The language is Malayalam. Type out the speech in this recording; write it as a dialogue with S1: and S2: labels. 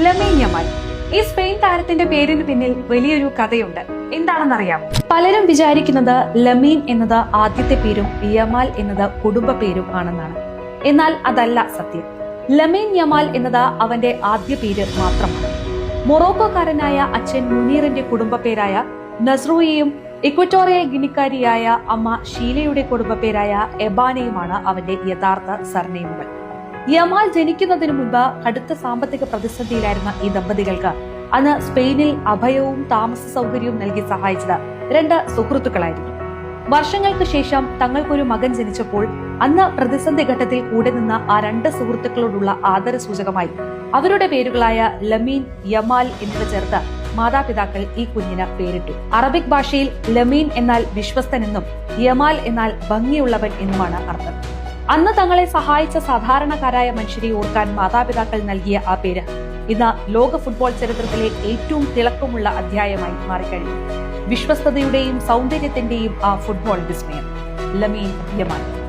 S1: Lamine Yamal. ഈ സ്പെയിൻ താരത്തിന്റെ പേരിന് പിന്നിൽ വലിയൊരു കഥയുണ്ട്. എന്താണെന്നറിയാം? പലരും വിചാരിക്കുന്നത് ലമീൻ എന്നത് ആദ്യത്തെ പേരും യമാൽ എന്നത് കുടുംബ പേരും ആണെന്നാണ്. എന്നാൽ അതല്ല സത്യം. ലമീൻ യമാൽ എന്നത് അവന്റെ ആദ്യ പേര് മാത്രമാണ്. മൊറോക്കോക്കാരനായ അച്ഛൻ മുനീറിന്റെ കുടുംബ പേരായ നസ്രൂയയും ഇക്വറ്റോറിയൽ ഗിനിക്കാരിയായ അമ്മ ഷീലയുടെ കുടുംബ പേരായ എബാനയുമാണ് അവന്റെ യഥാർത്ഥ സർനെയിമുകൾ. യമാൽ ജനിക്കുന്നതിന് മുൻപ് കടുത്ത സാമ്പത്തിക പ്രതിസന്ധിയിലായിരുന്ന ഈ ദമ്പതികൾക്ക് അന്ന് സ്പെയിനിൽ അഭയവും താമസ സൗകര്യവും നൽകി സഹായിച്ചത് രണ്ട് സുഹൃത്തുക്കളായിരുന്നു. വർഷങ്ങൾക്ക് ശേഷം തങ്ങൾക്കൊരു മകൻ ജനിച്ചപ്പോൾ അന്ന് പ്രതിസന്ധി ഘട്ടത്തിൽ കൂടെ നിന്ന ആ രണ്ട് സുഹൃത്തുക്കളോടുള്ള ആദരസൂചകമായി അവരുടെ പേരുകളായ ലമീൻ, യമാൽ എന്നിവ ചേർത്ത് മാതാപിതാക്കൾ ഈ കുഞ്ഞിന് പേരിട്ടു. അറബിക് ഭാഷയിൽ ലമീൻ എന്നാൽ വിശ്വസ്തൻ എന്നും യമാൽ എന്നാൽ ഭംഗിയുള്ളവൻ എന്നുമാണ് അർത്ഥം. അന്ന് തങ്ങളെ സഹായിച്ച സാധാരണക്കാരായ മനുഷ്യരെ ഓർക്കാൻ മാതാപിതാക്കൾ നൽകിയ ആ പേര് ഇന്ന് ലോക ഫുട്ബോൾ ചരിത്രത്തിലെ ഏറ്റവും തിളക്കമുള്ള അധ്യായമായി മാറിക്കഴിഞ്ഞു. വിശ്വസ്തതയുടെയും സൗന്ദര്യത്തിന്റെയും ആ ഫുട്ബോൾ വിസ്മയം ലമീൻ യമാൽ.